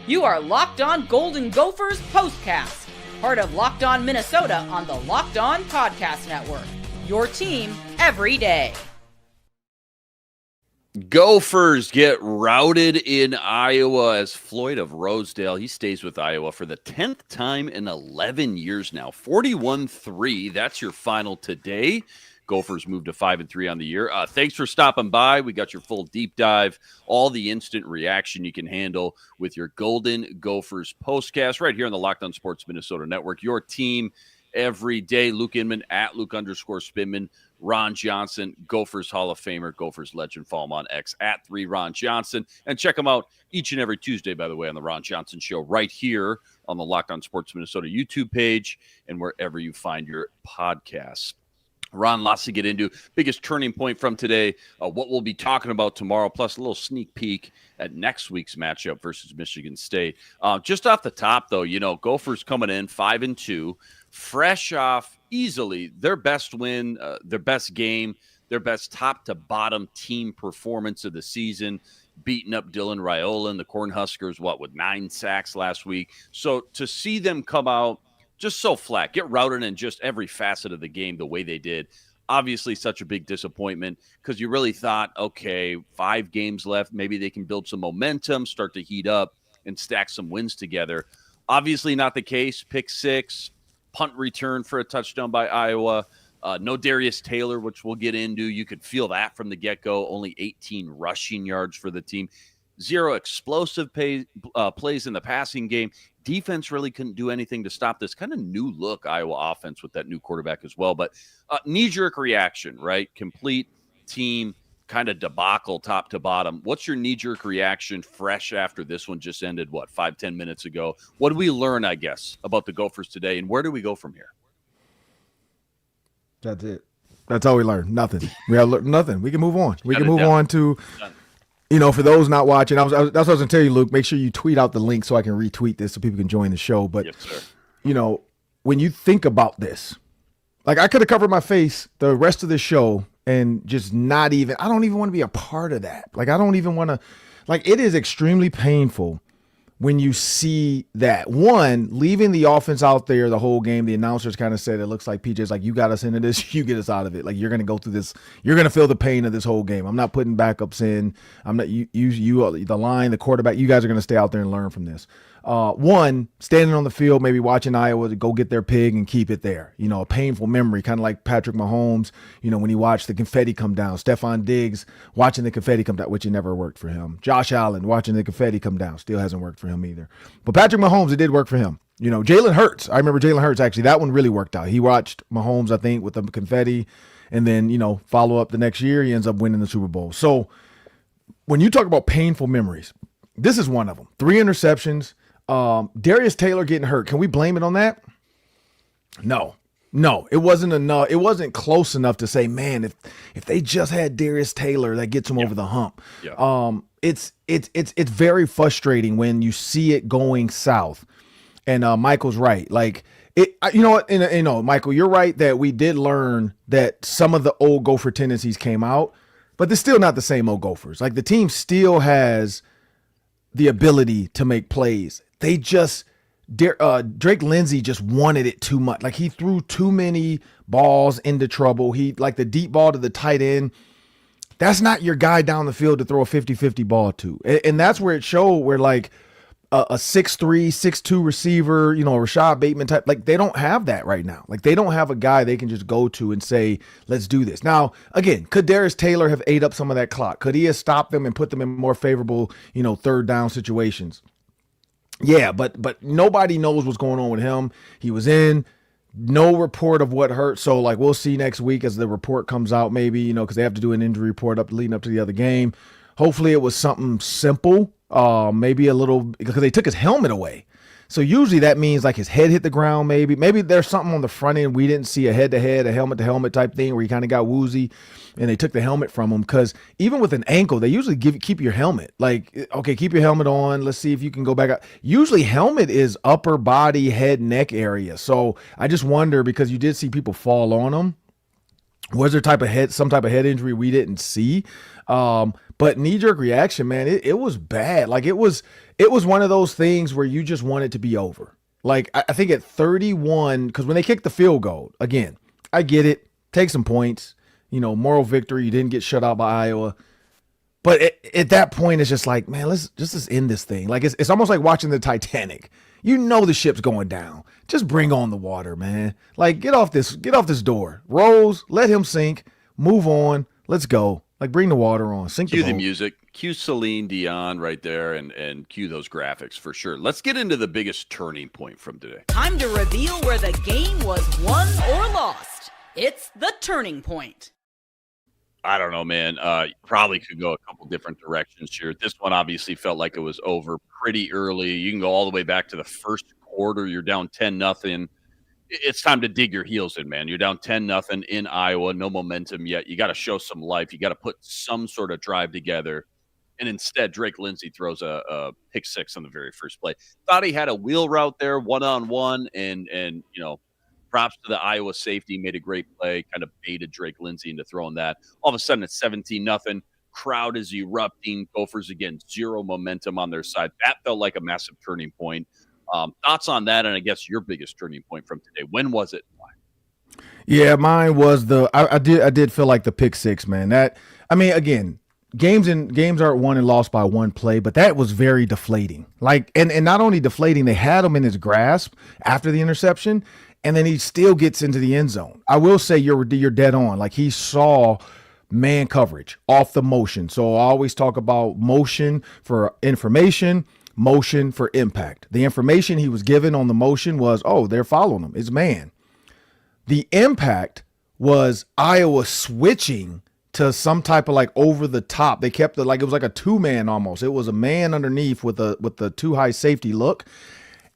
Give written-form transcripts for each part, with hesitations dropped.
You are Locked On Golden Gophers POSTCAST, part of Locked On Minnesota on the Locked On Podcast Network. Your team every day. Gophers get routed in Iowa as Floyd of Rosedale. He stays with Iowa for the 10th time in 11 years now. 41-3. That's your final today. Gophers moved to 5-3 on the year. Thanks for stopping by. We got your full deep dive, all the instant reaction you can handle with your Golden Gophers postcast right here on the Locked On Sports Minnesota Network. Your team every day. Luke Inman at Luke_Spinman. Ron Johnson, Gophers Hall of Famer, Gophers legend. Follow him on X at 3Ron Johnson. And check him out each and every Tuesday, by the way, on the Ron Johnson Show right here on the Locked On Sports Minnesota YouTube page and wherever you find your podcasts. Ron, lots to get into. Biggest turning point from today, what we'll be talking about tomorrow, plus a little sneak peek at next week's matchup versus Michigan State. Just off the top, though, Gophers coming in 5-2, fresh off easily their best win, their best game, their best top-to-bottom team performance of the season, beating up Dylan Raiola and the Cornhuskers, with 9 sacks last week. So to see them come out just so flat, get routed in just every facet of the game the way they did. Obviously, such a big disappointment because you really thought, okay, 5 games left. Maybe they can build some momentum, start to heat up, and stack some wins together. Obviously not the case. Pick 6, punt return for a touchdown by Iowa. No Darius Taylor, which we'll get into. You could feel that from the get-go. Only 18 rushing yards for the team. 0 explosive plays in the passing game. Defense really couldn't do anything to stop this kind of new look Iowa offense with that new quarterback as well. But knee-jerk reaction, right? Complete team kind of debacle top to bottom. What's your knee-jerk reaction fresh after this one just ended, 5-10 minutes ago? What did we learn, I guess, about the Gophers today, and where do we go from here? That's it. That's all we learned. Nothing. We have nothing. We can move on. We can move on to – for those not watching, that's what I was going to tell you, Luke. Make sure you tweet out the link so I can retweet this so people can join the show. But, yes, sir. When you think about this, like I could have covered my face the rest of the show and just I don't even want to be a part of that. Like, I don't even want to, it is extremely painful when you see that. One, leaving the offense out there the whole game, the announcers kind of said, it looks like PJ's like, you got us into this, you get us out of it. Like, you're going to go through this, you're going to feel the pain of this whole game. I'm not putting backups in. I'm not, you, the line, the quarterback, you guys are going to stay out there and learn from this. One, standing on the field, maybe watching Iowa to go get their pig and keep it there. A painful memory, kind of like Patrick Mahomes, when he watched the confetti come down. Stephon Diggs watching the confetti come down, which it never worked for him. Josh Allen watching the confetti come down, still hasn't worked for him either. But Patrick Mahomes, it did work for him. Jalen Hurts, I remember Jalen Hurts, actually, that one really worked out. He watched Mahomes, I think, with the confetti, and then, follow up the next year, he ends up winning the Super Bowl. So when you talk about painful memories, this is one of them. 3 interceptions. Darius Taylor getting hurt. Can we blame it on that? No, it wasn't enough. It wasn't close enough to say, man, if they just had Darius Taylor, that gets them over the hump. Yeah. It's very frustrating when you see it going south. And Michael's right. You know what? Michael, you're right that we did learn that some of the old Gopher tendencies came out, but they're still not the same old Gophers. The team still has the ability to make plays. They just Drake Lindsey just wanted it too much. He threw too many balls into trouble. He the deep ball to the tight end. That's not your guy down the field to throw a 50-50 ball to. And that's where it showed where a 6'3", 6'2" receiver, Rashad Bateman type, they don't have that right now. They don't have a guy they can just go to and say, let's do this. Now, again, could Darius Taylor have ate up some of that clock? Could he have stopped them and put them in more favorable, third down situations? Yeah, but nobody knows what's going on with him. He was in. No report of what hurt. So, we'll see next week as the report comes out, maybe, because they have to do an injury report leading up to the other game. Hopefully it was something simple, maybe a little, because they took his helmet away. So usually that means his head hit the ground, maybe. Maybe there's something on the front end. We didn't see a head-to-head, a helmet-to-helmet type thing where he kind of got woozy and they took the helmet from him. Because even with an ankle, they usually keep your helmet. Okay, keep your helmet on. Let's see if you can go back up. Usually helmet is upper body, head, neck area. So I just wonder, because you did see people fall on them. Was there some type of head injury we didn't see? But knee-jerk reaction, man, it was bad. Like it was one of those things where you just want it to be over. Like I think at 31, because when they kicked the field goal, again, I get it, take some points, moral victory. You didn't get shut out by Iowa. But at that point, it's just like, man, let's end this thing. Like it's almost like watching the Titanic. The ship's going down. Just bring on the water, man. Like get off this door. Rose, let him sink. Move on. Let's go. Like bring the water on. Sink Cue the boat. the music. Cue Celine Dion right there, and cue those graphics for sure. Let's get into the biggest turning point from today. Time to reveal where the game was won or lost. It's the turning point. I don't know, man. Probably could go a couple different directions here. This one obviously felt like it was over pretty early. You can go all the way back to the first quarter. You're down 10-0. It's time to dig your heels in, man. You're down 10-0 in Iowa. No momentum yet. You got to show some life. You got to put some sort of drive together. And instead, Drake Lindsey throws a pick six on the very first play. Thought he had a wheel route there, one-on-one, and props to the Iowa safety, made a great play, kind of baited Drake Lindsey into throwing that. All of a sudden, it's 17-0. Crowd is erupting. Gophers, again, zero momentum on their side. That felt like a massive turning point. Thoughts on that, and I guess your biggest turning point from today. When was it? Why? Yeah, mine was I did feel like the pick six, man. Again, games aren't won and lost by one play, but that was very deflating. Like, and not only deflating, they had him in his grasp after the interception, and then he still gets into the end zone. I will say you're dead on. Like he saw man coverage off the motion. So I always talk about motion for information, motion for impact. The information he was given on the motion was, oh, they're following him. It's man. The impact was Iowa switching to some type of like over the top. They kept it like it was like a two-man almost. It was a man underneath with the too high safety look.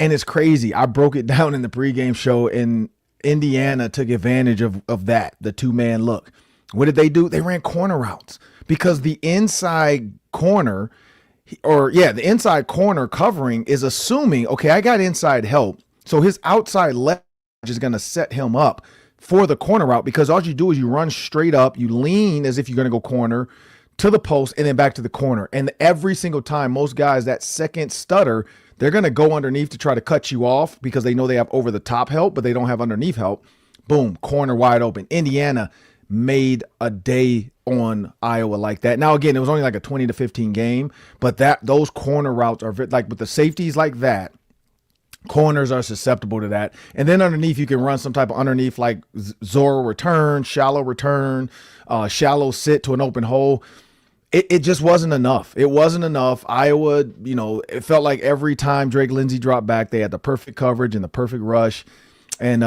And it's crazy. I broke it down in the pregame show, and Indiana took advantage of that, the two-man look. What did they do? They ran corner routes because the inside corner the inside corner covering is assuming, okay, I got inside help. So his outside leverage is going to set him up for the corner route, because all you do is you run straight up, you lean as if you're going to go corner to the post and then back to the corner. And every single time, most guys, that second stutter, they're going to go underneath to try to cut you off because they know they have over the top help, but they don't have underneath help. Boom, corner wide open. Indiana made a day on Iowa like that. Now, again, it was only like a 20-15 game, but those corner routes are like with the safeties like that. Corners are susceptible to that. And then underneath, you can run some type of underneath like Zorro return, shallow sit to an open hole. It just wasn't enough. It wasn't enough. Iowa, it felt like every time Drake Lindsey dropped back, they had the perfect coverage and the perfect rush. And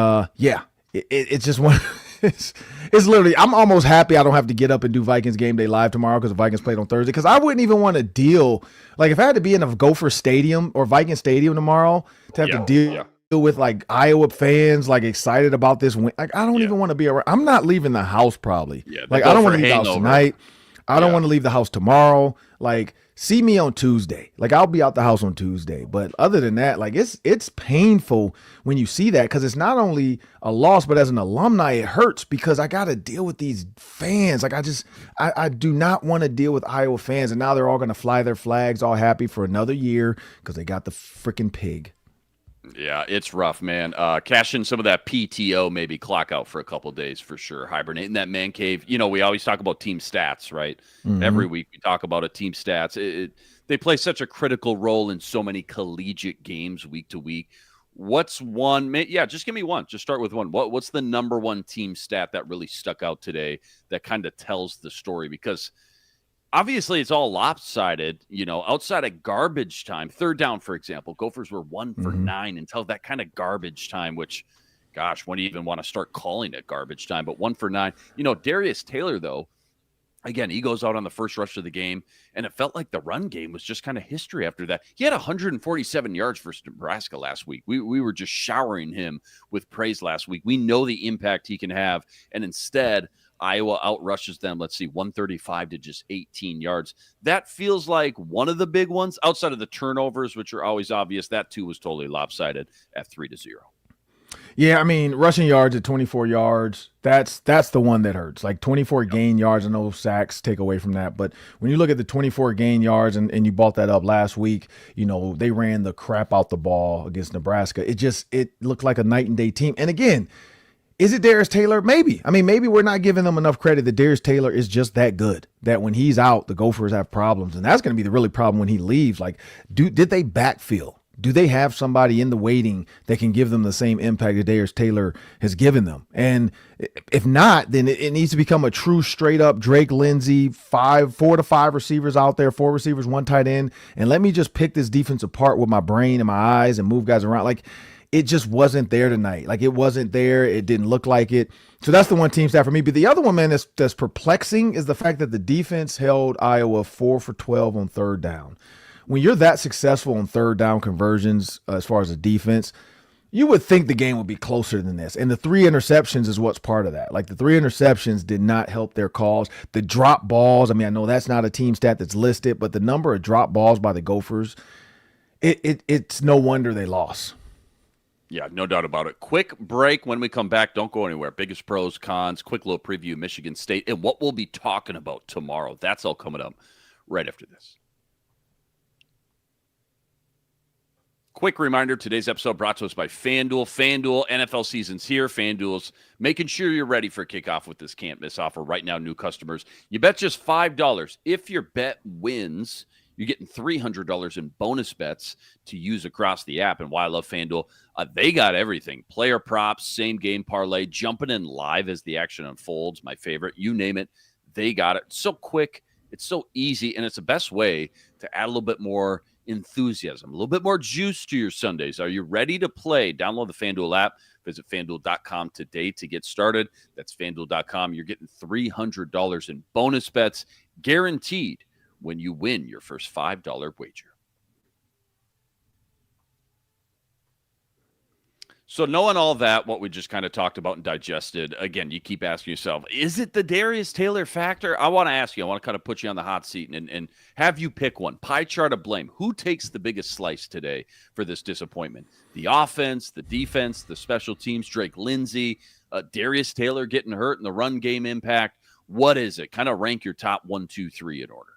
it's just one. It's literally, I'm almost happy I don't have to get up and do Vikings game day live tomorrow because the Vikings played on Thursday. Because I wouldn't even want to deal, like if I had to be in a Gopher Stadium or Viking Stadium tomorrow to have to deal with like Iowa fans like excited about this win. Like I don't even want to be around. I'm not leaving the house probably. Yeah, like I don't want to leave the house tonight. I don't want to leave the house tomorrow. Like, see me on Tuesday. Like, I'll be out the house on Tuesday. But other than that, like, it's painful when you see that, because it's not only a loss, but as an alumni, it hurts because I got to deal with these fans. Like, I do not want to deal with Iowa fans. And now they're all going to fly their flags all happy for another year because they got the freaking pig. Yeah, it's rough, man. Cash in some of that PTO, maybe clock out for a couple of days for sure. Hibernate in that man cave. We always talk about team stats, right? Mm-hmm. Every week we talk about a team stats. They play such a critical role in so many collegiate games week to week. What's one? Yeah, just give me one. Just start with one. What's the number one team stat that really stuck out today that kind of tells the story? Because obviously, it's all lopsided, outside of garbage time. Third down, for example, Gophers were 1 for 9 until that kind of garbage time, which, gosh, when do you even want to start calling it garbage time? But 1 for 9. Darius Taylor, though, again, he goes out on the first rush of the game, and it felt like the run game was just kind of history after that. He had 147 yards versus Nebraska last week. We were just showering him with praise last week. We know the impact he can have, and instead – Iowa outrushes them, 135 to just 18 yards. That feels like one of the big ones outside of the turnovers, which are always obvious. That too was totally lopsided at 3-0. Yeah, I mean, rushing yards at 24 yards, that's the one that hurts. Like 24 gain yards and no sacks take away from that. But when you look at the 24 gain yards and you brought that up last week, they ran the crap out the ball against Nebraska. It looked like a night and day team. And again, is it Darius Taylor? Maybe. I mean, maybe we're not giving them enough credit that Darius Taylor is just that good, that when he's out, the Gophers have problems. And that's going to be the really problem when he leaves. Like, did they backfill? Do they have somebody in the waiting that can give them the same impact that Darius Taylor has given them? And if not, then it needs to become a true straight up Drake Lindsey, 4 to 5 receivers out there, 4 receivers, 1 tight end. And let me just pick this defense apart with my brain and my eyes and move guys around. Like, it just wasn't there tonight. Like, it wasn't there. It didn't look like it. So that's the one team stat for me. But the other one, man, that's perplexing is the fact that the defense held Iowa 4 for 12 on third down. When you're that successful on third down conversions, as far as the defense, you would think the game would be closer than this. And the 3 interceptions is what's part of that. Like, the 3 interceptions did not help their cause. The drop balls, I mean, I know that's not a team stat that's listed, but the number of drop balls by the Gophers, it's no wonder they lost. Yeah, no doubt about it. Quick break. When we come back, don't go anywhere. Biggest pros, cons, quick little preview, Michigan State, and what we'll be talking about tomorrow. That's all coming up right after this. Quick reminder, today's episode brought to us by FanDuel. FanDuel, NFL season's here. FanDuel's making sure you're ready for kickoff with this can't-miss offer right now, new customers. You bet just $5. If your bet wins, you're getting $300 in bonus bets to use across the app. And why I love FanDuel, they got everything. Player props, same-game parlay, jumping in live as the action unfolds, my favorite. You name it, they got it. It's so quick, it's so easy, and it's the best way to add a little bit more enthusiasm, a little bit more juice to your Sundays. Are you ready to play? Download the FanDuel app. Visit FanDuel.com today to get started. That's FanDuel.com. You're getting $300 in bonus bets guaranteed when you win your first $5 wager. So knowing all that, what we just kind of talked about and digested, again, you keep asking yourself, is it the Darius Taylor factor? I want to ask you, I want to kind of put you on the hot seat and have you pick one. Pie chart of blame. Who takes the biggest slice today for this disappointment? The offense, the defense, the special teams, Drake Lindsey, Darius Taylor getting hurt and the run game impact. What is it? Kind of rank your top 1, 2, 3 in order.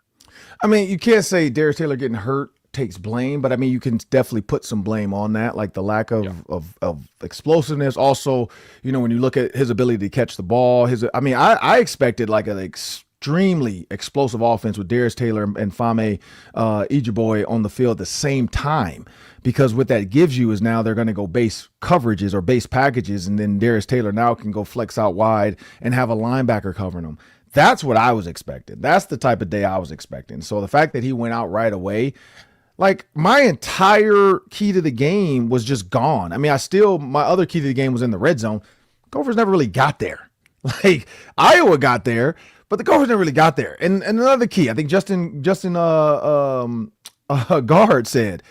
I mean, you can't say Darius Taylor getting hurt takes blame, but I mean, you can definitely put some blame on that, like the lack of explosiveness. Also, when you look at his ability to catch the ball, I expected like an extremely explosive offense with Darius Taylor and Fame Ejeboy on the field at the same time, because what that gives you is now they're going to go base coverages or base packages, and then Darius Taylor now can go flex out wide and have a linebacker covering him. That's what I was expecting. That's the type of day I was expecting. So the fact that he went out right away, like, my entire key to the game was just gone. I mean, my other key to the game was in the red zone. Gophers never really got there. Like, Iowa got there, but the Gophers never really got there. And another key, I think Justin Guard said,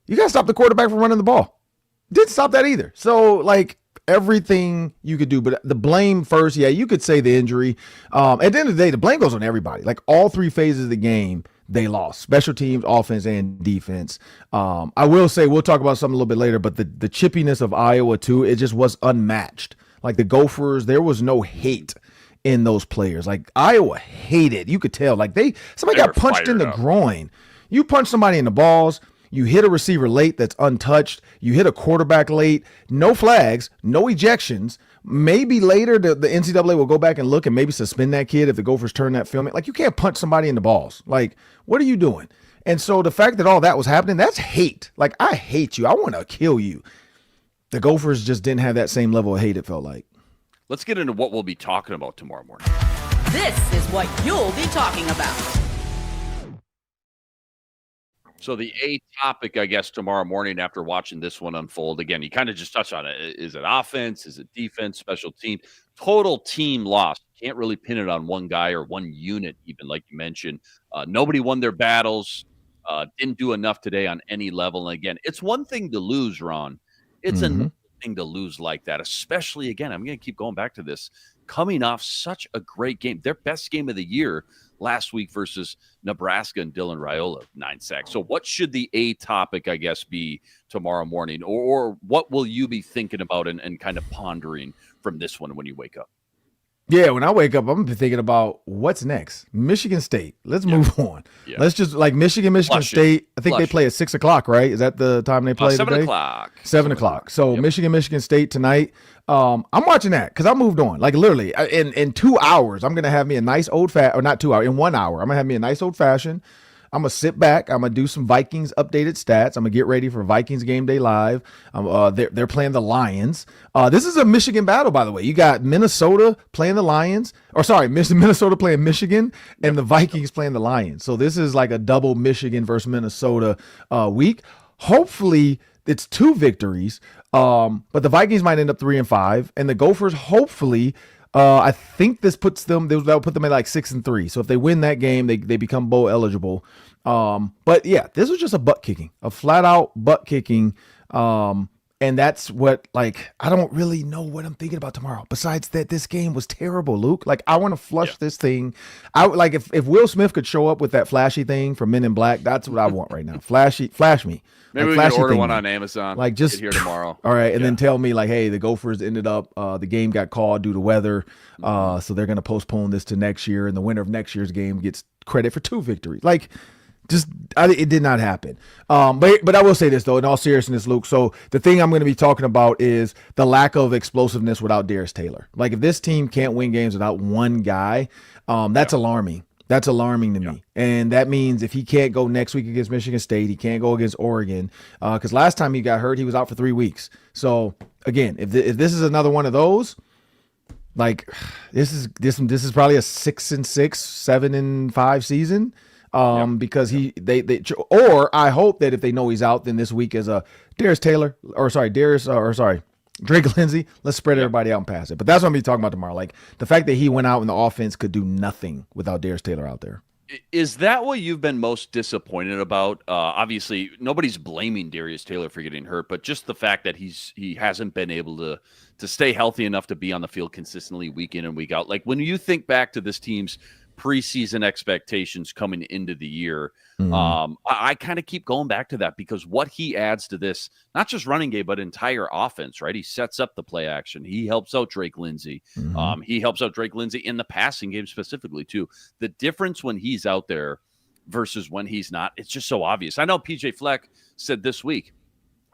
you got to stop the quarterback from running the ball. Didn't stop that either. So, like, everything you could do, but the blame first, yeah, you could say the injury. At the end of the day, the blame goes on everybody. Like, all 3 phases of the game, they lost. Special teams, offense, and defense. I will say, we'll talk about something a little bit later, but the chippiness of Iowa, too, it just was unmatched. Like, the Gophers, there was no hate in those players. Like, Iowa hated. You could tell. Like, somebody got punched in the groin. You punch somebody in the balls, you hit a receiver late that's untouched, you hit a quarterback late, no flags, no ejections. Maybe later the NCAA will go back and look and maybe suspend that kid if the Gophers turn that film in. Like, you can't punch somebody in the balls. Like, what are you doing? And so the fact that all that was happening, that's hate. Like, I hate you. I want to kill you. The Gophers just didn't have that same level of hate, it felt like. Let's get into what we'll be talking about tomorrow morning. This is what you'll be talking about. So the A topic, I guess, tomorrow morning after watching this one unfold, again, you kind of just touched on it. Is it offense? Is it defense? Special team? Total team loss. Can't really pin it on one guy or one unit, even like you mentioned. Nobody won their battles. Didn't do enough today on any level. And again, it's one thing to lose, Ron. It's another thing to lose like that, especially, again, I'm going to keep going back to this, coming off such a great game, their best game of the year last week versus Nebraska, and Dylan Raiola, 9 sacks. So what should the A topic, I guess, be tomorrow morning? Or what will you be thinking about and kind of pondering from this one when you wake up? Yeah, when I wake up, I'm gonna be thinking about what's next. Michigan State. Let's move on. Yeah. Let's just like Michigan State. I think they play at 6:00, right? Is that the time they play? 7:00. 7:00. So Michigan State tonight. I'm watching that because I moved on. Like literally, in 2 hours, I'm gonna have me a nice old or not 2 hours. In 1 hour, I'm gonna have me a nice old fashioned. I'm going to sit back. I'm going to do some Vikings updated stats. I'm going to get ready for Vikings Game Day Live. They're playing the Lions. This is a Michigan battle, by the way. You got Minnesota playing the Lions. Or sorry, Minnesota playing Michigan and the Vikings playing the Lions. So this is like a double Michigan versus Minnesota week. Hopefully it's 2 victories, but the Vikings might end up 3-5. And the Gophers, hopefully, I think this puts them, that'll put them at like 6-3. So if they win that game, they become bowl eligible. But yeah, this was just a flat out butt kicking. And that's what, like, I don't really know what I'm thinking about tomorrow. Besides that, this game was terrible, Luke. Like, I want to flush this thing. I like if Will Smith could show up with that flashy thing from Men in Black, that's what I want right now. Flash me. Maybe we can order one on Amazon. Like just get here tomorrow. All right, and then tell me like, hey, the Gophers ended up the game got called due to weather, so they're gonna postpone this to next year, and the winner of next year's game gets credit for 2 victories. Like, it did not happen. But I will say this though, in all seriousness, Luke. So the thing I'm going to be talking about is the lack of explosiveness without Darius Taylor. Like if this team can't win games without one guy, that's alarming. That's alarming to me. And that means if he can't go next week against Michigan State, he can't go against Oregon. Because last time he got hurt, he was out for 3 weeks. So again, if this is another one of those, like this is probably a 6-6, 7-5 season. Because or I hope that if they know he's out, then this week is a Drake Lindsey, let's spread everybody out and pass it. But that's what I'm going to be talking about tomorrow. Like the fact that he went out and the offense could do nothing without Darius Taylor out there. Is that what you've been most disappointed about? Obviously, nobody's blaming Darius Taylor for getting hurt, but just the fact that he hasn't been able to stay healthy enough to be on the field consistently week in and week out. Like when you think back to this team's preseason expectations coming into the year, I kind of keep going back to that because what he adds to this, not just running game, but entire offense, right? He sets up the play action. He helps out Drake Lindsey. He helps out Drake Lindsey in the passing game specifically too. The difference when he's out there versus when he's not, it's just so obvious. I know PJ Fleck said this week,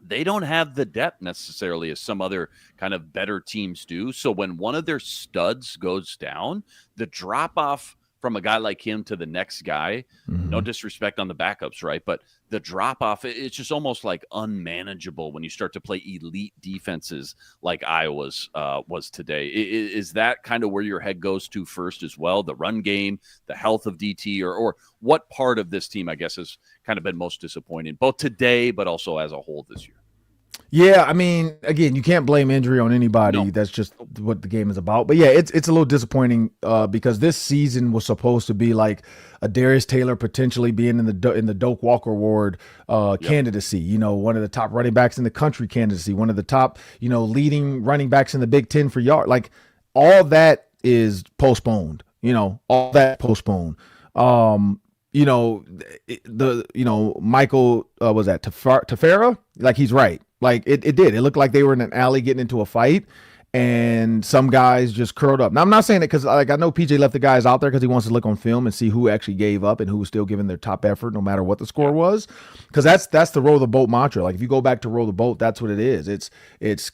they don't have the depth necessarily as some other kind of better teams do. So when one of their studs goes down, the drop off from a guy like him to the next guy, no disrespect on the backups, right? But the drop off, it's just almost like unmanageable when you start to play elite defenses like Iowa's was today. Is that kind of where your head goes to first as well? The run game, the health of DT, or what part of this team, I guess, has kind of been most disappointing, both today, but also as a whole this year? Yeah, I mean, again, you can't blame injury on anybody. No. That's just what the game is about. But yeah, it's a little disappointing because this season was supposed to be like a Darius Taylor potentially being in the Doak Walker Award candidacy. You know, one of the top running backs in the country candidacy, one of the top leading running backs in the Big Ten for yard. Like all that is postponed. All that postponed. Michael was that Tafera? Like he's right. Like it did. It looked like they were in an alley getting into a fight, and some guys just curled up. Now, I'm not saying it because I know PJ left the guys out there because he wants to look on film and see who actually gave up and who was still giving their top effort no matter what the score was. Because that's the row the boat mantra. Like if you go back to row the boat, that's what it is. It's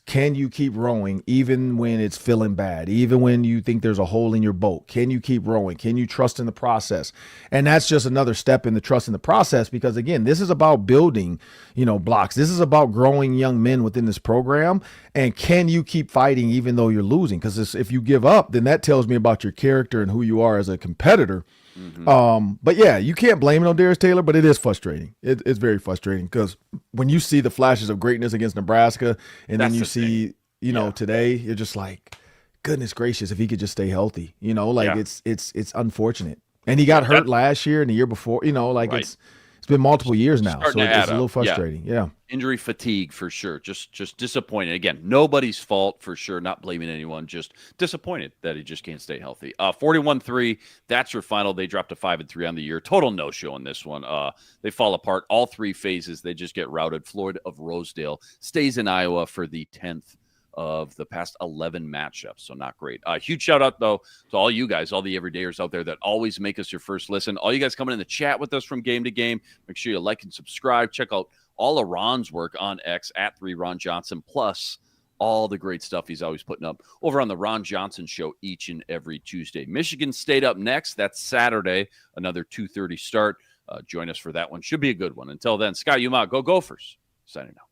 can you keep rowing even when it's feeling bad, even when you think there's a hole in your boat? Can you keep rowing? Can you trust in the process? And that's just another step in the trust in the process because, again, this is about building, blocks. This is about growing young men within this program. And can you keep fighting even though you're losing? Because if you give up, then that tells me about your character and who you are as a competitor. But yeah, you can't blame it on Darius Taylor, but it is frustrating. It's very frustrating because when you see the flashes of greatness against Nebraska and then you see, today, you're just like, goodness gracious, if he could just stay healthy, it's unfortunate. And he got hurt last year and the year before, right. It's It's been multiple years now, Starting so to it's add a little up. frustrating. Yeah. Injury fatigue for sure. Just disappointed. Again, nobody's fault for sure. Not blaming anyone. Just disappointed that he just can't stay healthy. 41-3. That's your final. They dropped to 5-3 on the year. Total no-show on this one. They fall apart all three phases. They just get routed. Floyd of Rosedale stays in Iowa for the 10th of the past 11 matchups. So not great. Huge shout out, though, to all you guys, all the everydayers out there that always make us your first listen. All you guys coming in the chat with us from game to game. Make sure you like and subscribe. Check out all of Ron's work on X at 3Ron Johnson, plus all the great stuff he's always putting up over on the Ron Johnson Show each and every Tuesday. Michigan State up next. That's Saturday, another 2:30 start. Join us for that one. Should be a good one. Until then, Scott Umah, go Gophers. Signing out.